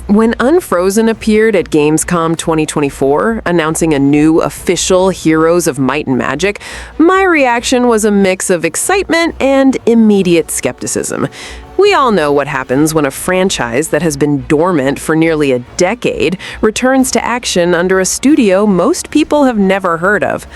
When Unfrozen appeared at Gamescom 2024, announcing a new official Heroes of Might and Magic, my reaction was a mix of excitement and immediate skepticism. We all know what happens when a franchise that has been dormant for nearly a decade returns to action under a studio most people have never heard of.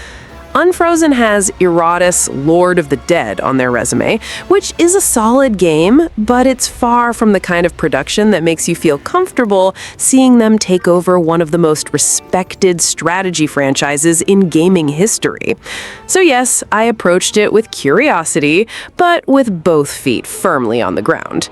Unfrozen has Eratus, Lord of the Dead on their resume, which is a solid game, but it's far from the kind of production that makes you feel comfortable seeing them take over one of the most respected strategy franchises in gaming history. So yes, I approached it with curiosity, but with both feet firmly on the ground.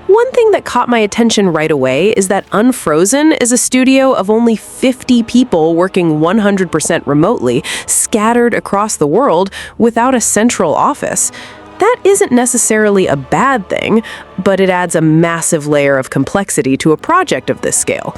One thing that caught my attention right away is that Unfrozen is a studio of only 50 people working 100% remotely, scattered across the world without a central office. That isn't necessarily a bad thing, but it adds a massive layer of complexity to a project of this scale.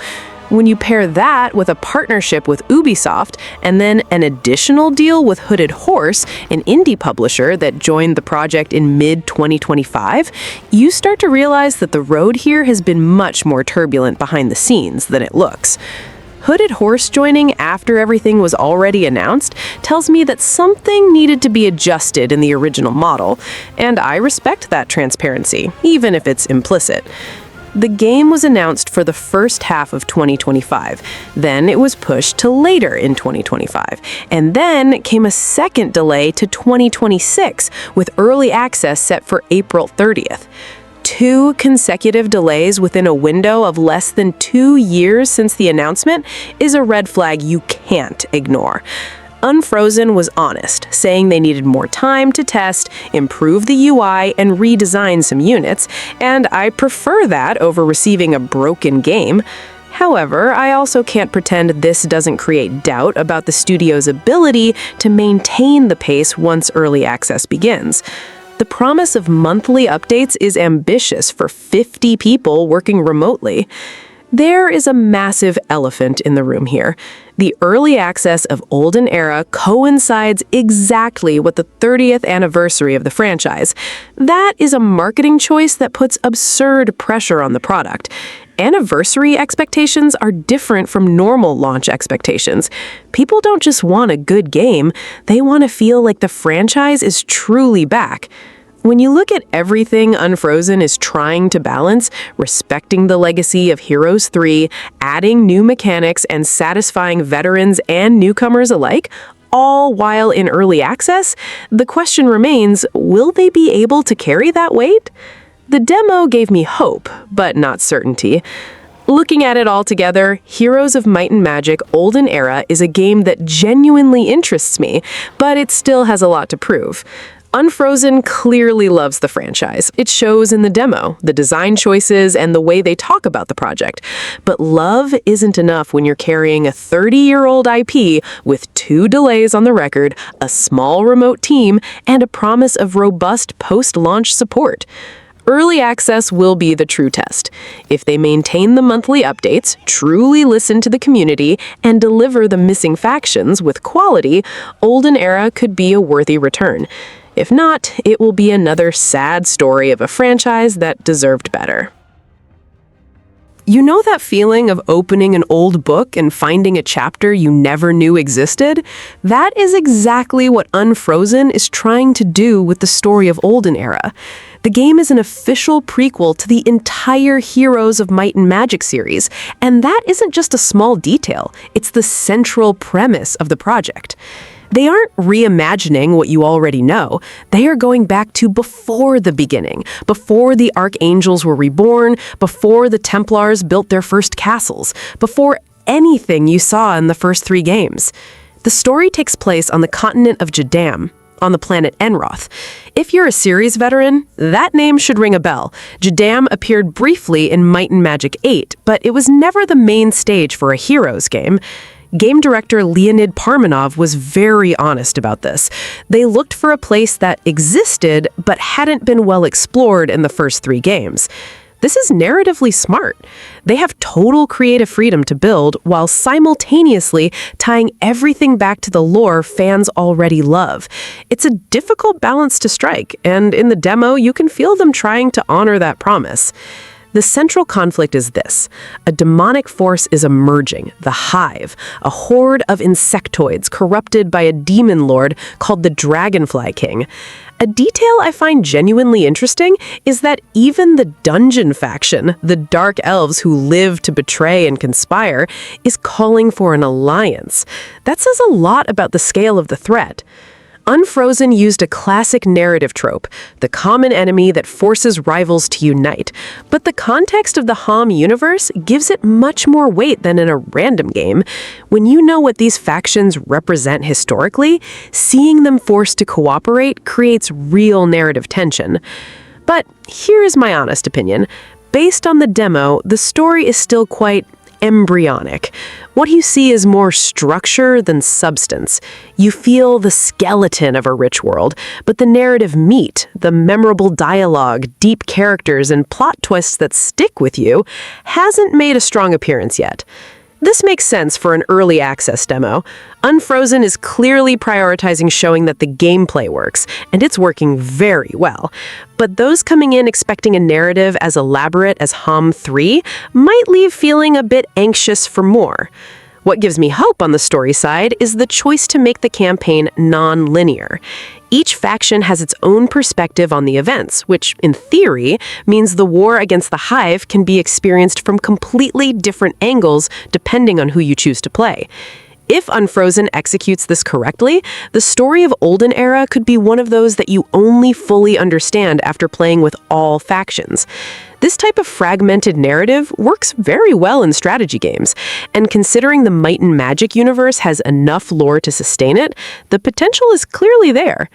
When you pair that with a partnership with Ubisoft and then an additional deal with Hooded Horse, an indie publisher that joined the project in mid-2025, you start to realize that the road here has been much more turbulent behind the scenes than it looks. Hooded Horse joining after everything was already announced tells me that something needed to be adjusted in the original model, and I respect that transparency, even if it's implicit. The game was announced for the first half of 2025, then it was pushed to later in 2025, and then came a second delay to 2026, with early access set for April 30th. 2 consecutive delays within a window of less than 2 years since the announcement is a red flag you can't ignore. Unfrozen was honest, saying they needed more time to test, improve the UI, and redesign some units, and I prefer that over receiving a broken game. However, I also can't pretend this doesn't create doubt about the studio's ability to maintain the pace once early access begins. The promise of monthly updates is ambitious for 50 people working remotely. There is a massive elephant in the room here. The early access of Olden Era coincides exactly with the 30th anniversary of the franchise. That is a marketing choice that puts absurd pressure on the product. Anniversary expectations are different from normal launch expectations. People don't just want a good game, they want to feel like the franchise is truly back. When you look at everything Unfrozen is trying to balance, respecting the legacy of Heroes 3, adding new mechanics, and satisfying veterans and newcomers alike, all while in early access, the question remains, will they be able to carry that weight? The demo gave me hope, but not certainty. Looking at it all together, Heroes of Might and Magic Olden Era is a game that genuinely interests me, but it still has a lot to prove. Unfrozen clearly loves the franchise. It shows in the demo, the design choices, and the way they talk about the project. But love isn't enough when you're carrying a 30-year-old IP with 2 delays on the record, a small remote team, and a promise of robust post-launch support. Early access will be the true test. If they maintain the monthly updates, truly listen to the community, and deliver the missing factions with quality, Olden Era could be a worthy return. If not, it will be another sad story of a franchise that deserved better. You know that feeling of opening an old book and finding a chapter you never knew existed? That is exactly what Unfrozen is trying to do with the story of Olden Era. The game is an official prequel to the entire Heroes of Might and Magic series, and that isn't just a small detail, it's the central premise of the project. They aren't reimagining what you already know. They are going back to before the beginning, before the Archangels were reborn, before the Templars built their first castles, before anything you saw in the first 3 games. The story takes place on the continent of Jadam, on the planet Enroth. If you're a series veteran, that name should ring a bell. Jadam appeared briefly in Might and Magic 8, but it was never the main stage for a Heroes game. Game director Leonid Parmenov was very honest about this. They looked for a place that existed but hadn't been well explored in the first 3 games. This is narratively smart. They have total creative freedom to build while simultaneously tying everything back to the lore fans already love. It's a difficult balance to strike, and in the demo, you can feel them trying to honor that promise. The central conflict is this. A demonic force is emerging, the Hive, a horde of insectoids corrupted by a demon lord called the Dragonfly King. A detail I find genuinely interesting is that even the dungeon faction, the dark elves who live to betray and conspire, is calling for an alliance. That says a lot about the scale of the threat. Unfrozen used a classic narrative trope, the common enemy that forces rivals to unite, but the context of the HOM universe gives it much more weight than in a random game. When you know what these factions represent historically, seeing them forced to cooperate creates real narrative tension. But here is my honest opinion. Based on the demo, the story is still quite embryonic. What you see is more structure than substance. You feel the skeleton of a rich world, but the narrative meat, the memorable dialogue, deep characters, and plot twists that stick with you, hasn't made a strong appearance yet. This makes sense for an early access demo. Unfrozen is clearly prioritizing showing that the gameplay works, and it's working very well. But those coming in expecting a narrative as elaborate as HOM 3 might leave feeling a bit anxious for more. What gives me hope on the story side is the choice to make the campaign non-linear. Each faction has its own perspective on the events, which, in theory, means the war against the Hive can be experienced from completely different angles depending on who you choose to play. If Unfrozen executes this correctly, the story of Olden Era could be one of those that you only fully understand after playing with all factions. This type of fragmented narrative works very well in strategy games, and considering the Might and Magic universe has enough lore to sustain it, the potential is clearly there.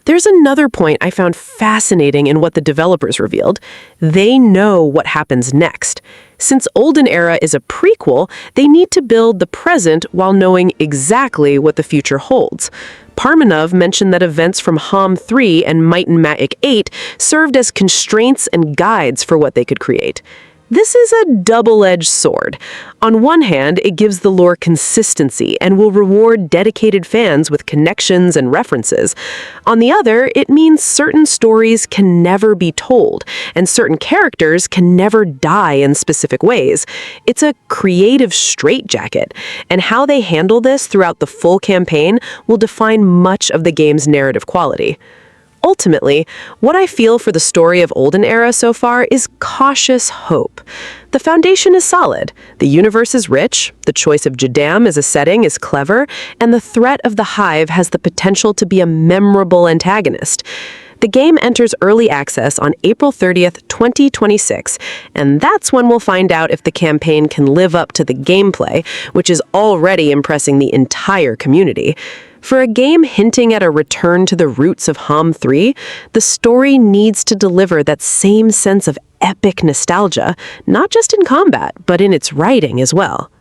There's another point I found fascinating in what the developers revealed. They know what happens next. Since Olden Era is a prequel, they need to build the present while knowing exactly what the future holds. Parmenov mentioned that events from HOM 3 and Might and Magic 8 served as constraints and guides for what they could create. This is a double-edged sword. On one hand, it gives the lore consistency and will reward dedicated fans with connections and references. On the other, it means certain stories can never be told, and certain characters can never die in specific ways. It's a creative straitjacket, and how they handle this throughout the full campaign will define much of the game's narrative quality. Ultimately, what I feel for the story of Olden Era so far is cautious hope. The foundation is solid, the universe is rich, the choice of Jadam as a setting is clever, and the threat of the Hive has the potential to be a memorable antagonist. The game enters early access on April 30th, 2026, and that's when we'll find out if the campaign can live up to the gameplay, which is already impressing the entire community. For a game hinting at a return to the roots of HOM 3, the story needs to deliver that same sense of epic nostalgia, not just in combat, but in its writing as well.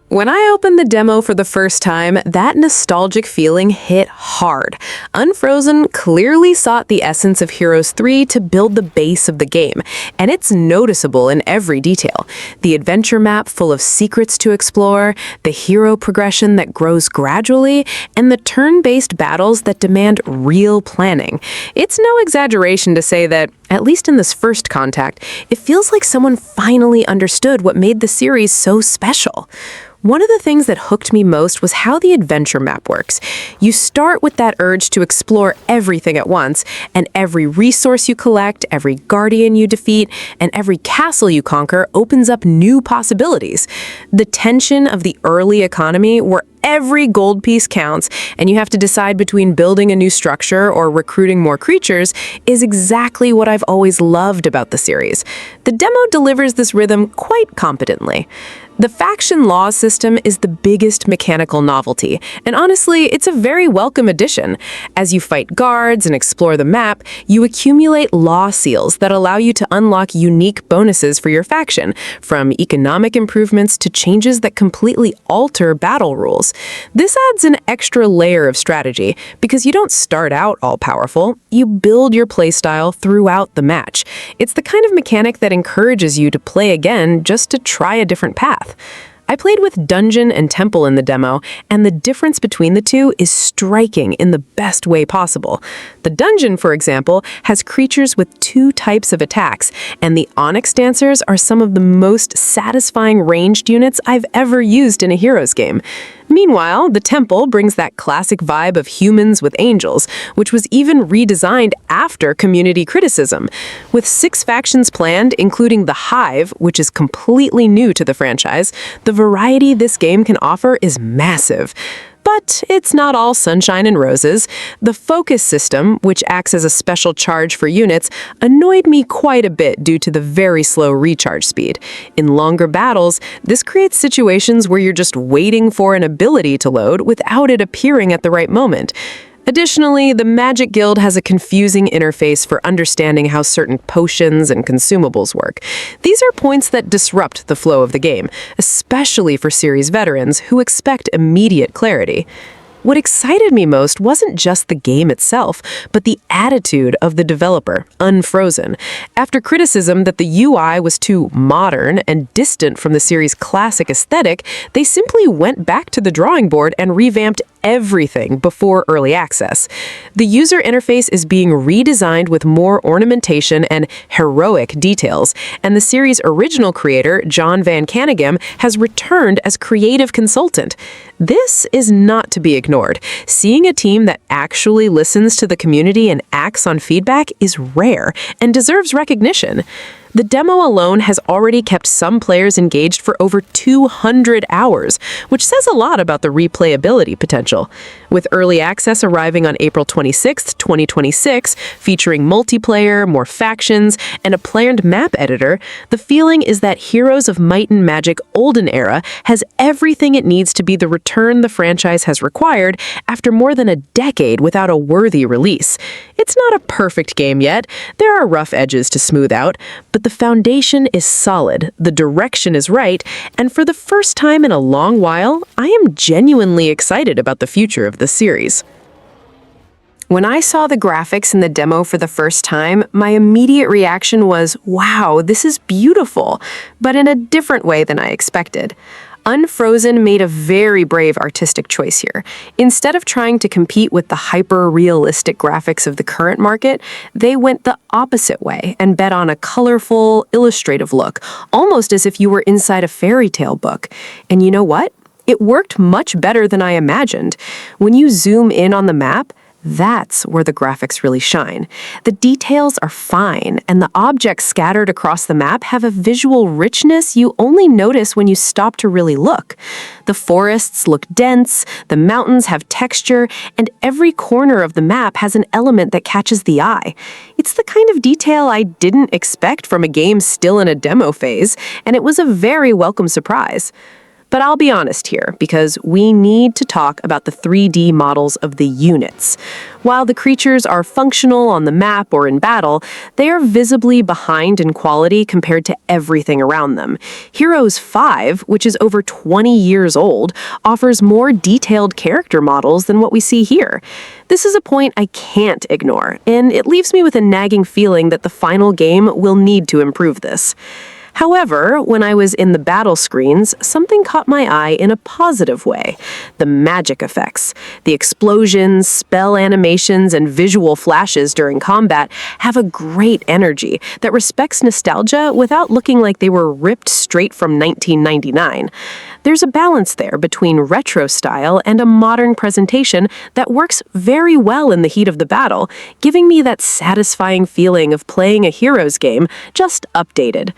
When I opened the demo for the first time, that nostalgic feeling hit hard. Unfrozen clearly sought the essence of Heroes 3 to build the base of the game, and it's noticeable in every detail. The adventure map full of secrets to explore, the hero progression that grows gradually, and the turn-based battles that demand real planning. It's no exaggeration to say that, at least in this first contact, it feels like someone finally understood what made the series so special. One of the things that hooked me most was how the adventure map works. You start with that urge to explore everything at once, and every resource you collect, every guardian you defeat, and every castle you conquer opens up new possibilities. The tension of the early economy, where every gold piece counts, and you have to decide between building a new structure or recruiting more creatures, is exactly what I've always loved about the series. The demo delivers this rhythm quite competently. The faction law system is the biggest mechanical novelty, and honestly, it's a very welcome addition. As you fight guards and explore the map, you accumulate law seals that allow you to unlock unique bonuses for your faction, from economic improvements to changes that completely alter battle rules. This adds an extra layer of strategy, because you don't start out all-powerful, you build your playstyle throughout the match. It's the kind of mechanic that encourages you to play again just to try a different path. I played with Dungeon and Temple in the demo, and the difference between the two is striking in the best way possible. The Dungeon, for example, has creatures with two types of attacks, and the Onyx Dancers are some of the most satisfying ranged units I've ever used in a Heroes game. Meanwhile, the Temple brings that classic vibe of humans with angels, which was even redesigned after community criticism. With 6 factions planned, including the Hive, which is completely new to the franchise, the variety this game can offer is massive. But it's not all sunshine and roses. The focus system, which acts as a special charge for units, annoyed me quite a bit due to the very slow recharge speed. In longer battles, this creates situations where you're just waiting for an ability to load without it appearing at the right moment. Additionally, the Magic Guild has a confusing interface for understanding how certain potions and consumables work. These are points that disrupt the flow of the game, especially for series veterans who expect immediate clarity. What excited me most wasn't just the game itself, but the attitude of the developer, Unfrozen. After criticism that the UI was too modern and distant from the series' classic aesthetic, they simply went back to the drawing board and revamped everything before early access. The user interface is being redesigned with more ornamentation and heroic details, and the series' original creator, John Van Caneghem, has returned as creative consultant. This is not to be ignored. Seeing a team that actually listens to the community and acts on feedback is rare and deserves recognition. The demo alone has already kept some players engaged for over 200 hours, which says a lot about the replayability potential. With early access arriving on April 26, 2026, featuring multiplayer, more factions, and a planned map editor, the feeling is that Heroes of Might and Magic Olden Era has everything it needs to be the return the franchise has required after more than a decade without a worthy release. It's not a perfect game yet. There are rough edges to smooth out, but the foundation is solid, the direction is right, and for the first time in a long while, I am genuinely excited about the future of the series. When I saw the graphics in the demo for the first time, my immediate reaction was, wow, this is beautiful, but in a different way than I expected. Unfrozen made a very brave artistic choice here. Instead of trying to compete with the hyper-realistic graphics of the current market, they went the opposite way and bet on a colorful, illustrative look, almost as if you were inside a fairy tale book. And you know what? It worked much better than I imagined. When you zoom in on the map, that's where the graphics really shine. The details are fine, and the objects scattered across the map have a visual richness you only notice when you stop to really look. The forests look dense, the mountains have texture, and every corner of the map has an element that catches the eye. It's the kind of detail I didn't expect from a game still in a demo phase, and it was a very welcome surprise. But I'll be honest here, because we need to talk about the 3D models of the units. While the creatures are functional on the map or in battle, they are visibly behind in quality compared to everything around them. Heroes 5, which is over 20 years old, offers more detailed character models than what we see here. This is a point I can't ignore, and it leaves me with a nagging feeling that the final game will need to improve this. However, when I was in the battle screens, something caught my eye in a positive way. The magic effects. The explosions, spell animations, and visual flashes during combat have a great energy that respects nostalgia without looking like they were ripped straight from 1999. There's a balance there between retro style and a modern presentation that works very well in the heat of the battle, giving me that satisfying feeling of playing a Heroes game, just updated.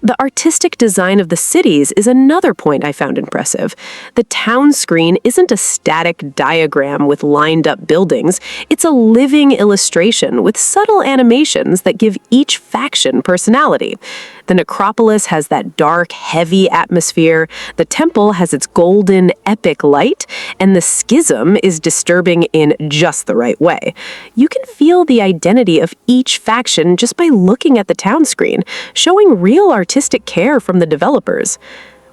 The artistic design of the cities is another point I found impressive. The town screen isn't a static diagram with lined-up buildings. It's a living illustration with subtle animations that give each faction personality. The necropolis has that dark, heavy atmosphere, the temple has its golden, epic light, and the schism is disturbing in just the right way. You can feel the identity of each faction just by looking at the town screen, showing real artistic care from the developers.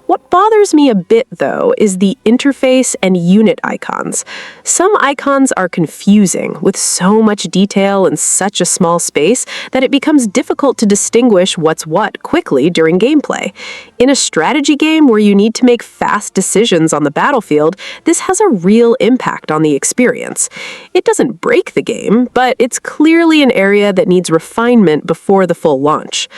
What bothers me a bit, though, is the interface and unit icons. Some icons are confusing, with so much detail in such a small space that it becomes difficult to distinguish what's what quickly during gameplay. In a strategy game where you need to make fast decisions on the battlefield, this has a real impact on the experience. It doesn't break the game, but it's clearly an area that needs refinement before the full launch.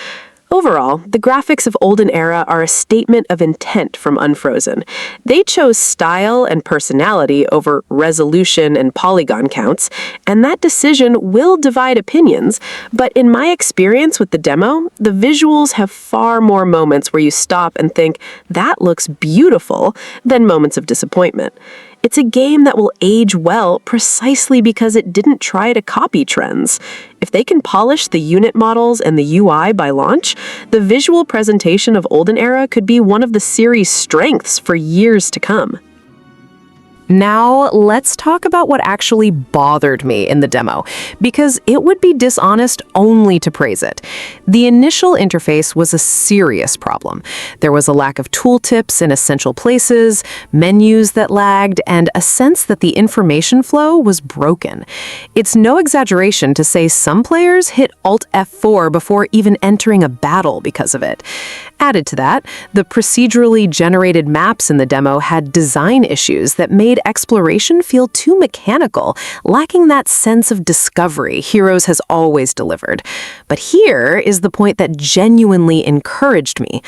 Overall, the graphics of Olden Era are a statement of intent from Unfrozen. They chose style and personality over resolution and polygon counts, and that decision will divide opinions, but in my experience with the demo, the visuals have far more moments where you stop and think, that looks beautiful, than moments of disappointment. It's a game that will age well precisely because it didn't try to copy trends. If they can polish the unit models and the UI by launch, the visual presentation of Olden Era could be one of the series' strengths for years to come. Now, let's talk about what actually bothered me in the demo, because it would be dishonest only to praise it. The initial interface was a serious problem. There was a lack of tooltips in essential places, menus that lagged, and a sense that the information flow was broken. It's no exaggeration to say some players hit Alt F4 before even entering a battle because of it. Added to that, the procedurally generated maps in the demo had design issues that made exploration feel too mechanical, lacking that sense of discovery Heroes has always delivered. But here is the point that genuinely encouraged me.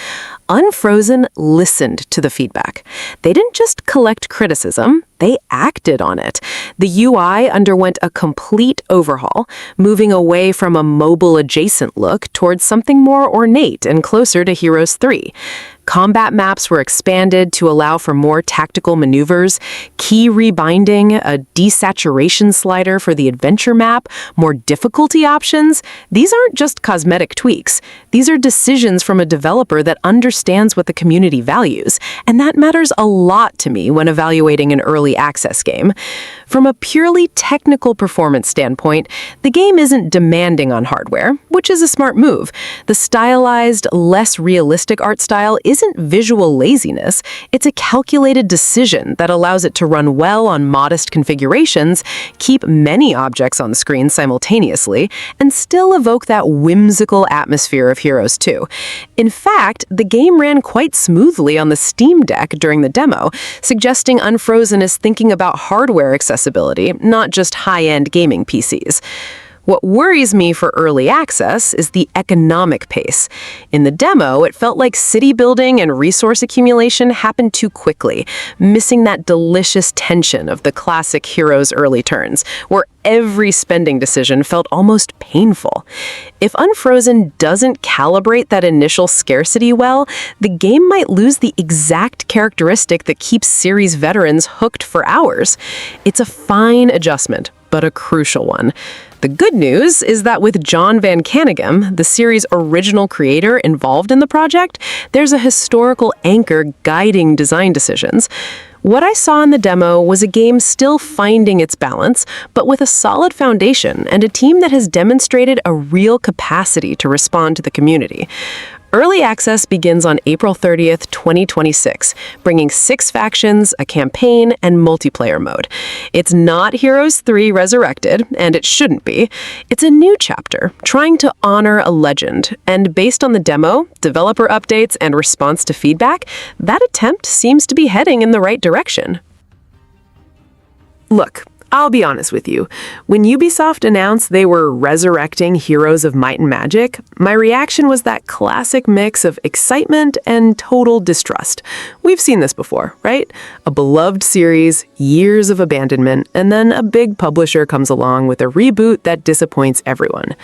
Unfrozen listened to the feedback. They didn't just collect criticism, they acted on it. The UI underwent a complete overhaul, moving away from a mobile-adjacent look towards something more ornate and closer to Heroes 3. Combat maps were expanded to allow for more tactical maneuvers, key rebinding, a desaturation slider for the adventure map, more difficulty options. These aren't just cosmetic tweaks. These are decisions from a developer that understands what the community values, and that matters a lot to me when evaluating an early access game. From a purely technical performance standpoint, the game isn't demanding on hardware, which is a smart move. The stylized, less realistic art style isn't visual laziness, it's a calculated decision that allows it to run well on modest configurations, keep many objects on the screen simultaneously, and still evoke that whimsical atmosphere of Heroes 2. In fact, the game ran quite smoothly on the Steam Deck during the demo, suggesting Unfrozen is thinking about hardware accessibility, not just high-end gaming PCs. What worries me for early access is the economic pace. In the demo, it felt like city building and resource accumulation happened too quickly, missing that delicious tension of the classic Heroes early turns, where every spending decision felt almost painful. If Unfrozen doesn't calibrate that initial scarcity well, the game might lose the exact characteristic that keeps series veterans hooked for hours. It's a fine adjustment, but a crucial one. The good news is that with John Van Caneghem, the series' original creator, involved in the project, there's a historical anchor guiding design decisions. What I saw in the demo was a game still finding its balance, but with a solid foundation and a team that has demonstrated a real capacity to respond to the community. Early access begins on April 30th, 2026, bringing 6 factions, a campaign, and multiplayer mode. It's not Heroes 3 Resurrected, and it shouldn't be. It's a new chapter, trying to honor a legend, and based on the demo, developer updates, and response to feedback, that attempt seems to be heading in the right direction. Look, I'll be honest with you. When Ubisoft announced they were resurrecting Heroes of Might and Magic, my reaction was that classic mix of excitement and total distrust. We've seen this before, right? A beloved series, years of abandonment, and then a big publisher comes along with a reboot that disappoints everyone.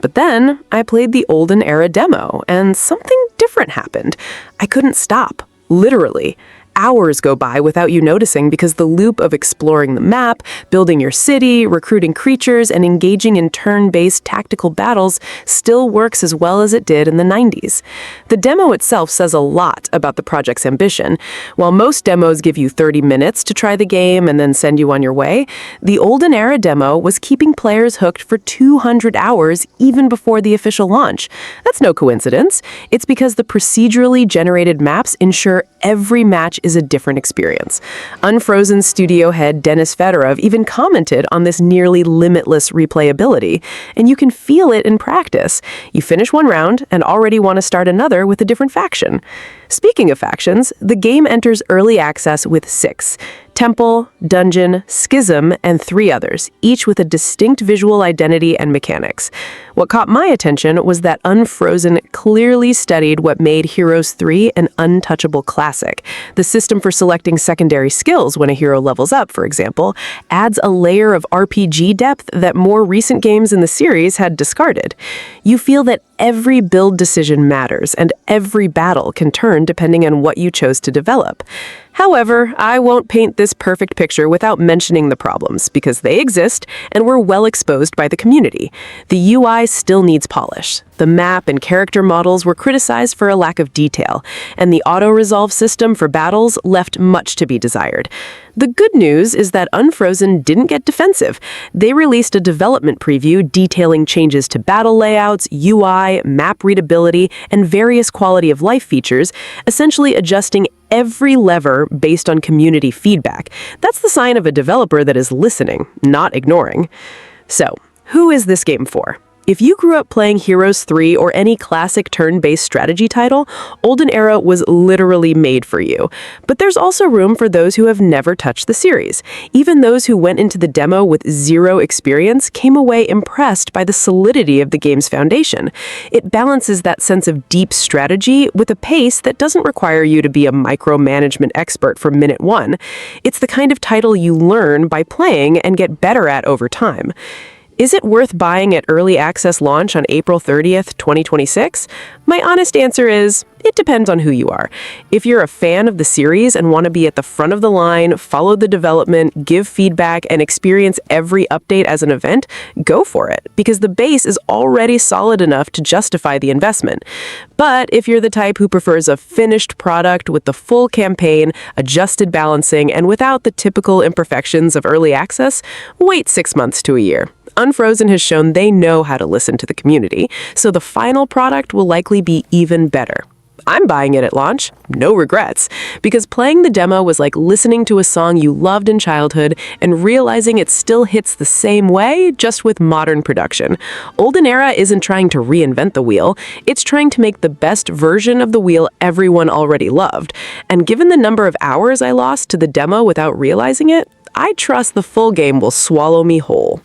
But then I played the Olden Era demo, and something different happened. I couldn't stop. Literally. Hours go by without you noticing because the loop of exploring the map, building your city, recruiting creatures, and engaging in turn-based tactical battles still works as well as it did in the 90s. The demo itself says a lot about the project's ambition. While most demos give you 30 minutes to try the game and then send you on your way, the Olden era demo was keeping players hooked for 200 hours even before the official launch. That's no coincidence. It's because the procedurally generated maps ensure every match is a different experience. Unfrozen studio head Denis Fedorov even commented on this nearly limitless replayability, and you can feel it in practice. You finish one round and already want to start another with a different faction. Speaking of factions, the game enters early access with 6. Temple, Dungeon, Schism, and 3 others, each with a distinct visual identity and mechanics. What caught my attention was that Unfrozen clearly studied what made Heroes 3 an untouchable classic. The system for selecting secondary skills when a hero levels up, for example, adds a layer of RPG depth that more recent games in the series had discarded. You feel that every build decision matters, and every battle can turn depending on what you chose to develop. However, I won't paint this perfect picture without mentioning the problems, because they exist and were well exposed by the community. The UI still needs polish. The map and character models were criticized for a lack of detail, and the auto-resolve system for battles left much to be desired. The good news is that Unfrozen didn't get defensive. They released a development preview detailing changes to battle layouts, UI, map readability, and various quality of life features, essentially adjusting every lever based on community feedback. That's the sign of a developer that is listening, not ignoring. So, who is this game for? If you grew up playing Heroes 3 or any classic turn-based strategy title, Olden Era was literally made for you. But there's also room for those who have never touched the series. Even those who went into the demo with 0 experience came away impressed by the solidity of the game's foundation. It balances that sense of deep strategy with a pace that doesn't require you to be a micromanagement expert from minute 1. It's the kind of title you learn by playing and get better at over time. Is it worth buying at early access launch on April 30th, 2026? My honest answer is, it depends on who you are. If you're a fan of the series and want to be at the front of the line, follow the development, give feedback, and experience every update as an event, go for it, because the base is already solid enough to justify the investment. But if you're the type who prefers a finished product with the full campaign, adjusted balancing, and without the typical imperfections of early access, wait 6 months to a year. Unfrozen has shown they know how to listen to the community, so the final product will likely be even better. I'm buying it at launch, no regrets, because playing the demo was like listening to a song you loved in childhood and realizing it still hits the same way, just with modern production. Olden Era isn't trying to reinvent the wheel, it's trying to make the best version of the wheel everyone already loved. And given the number of hours I lost to the demo without realizing it, I trust the full game will swallow me whole.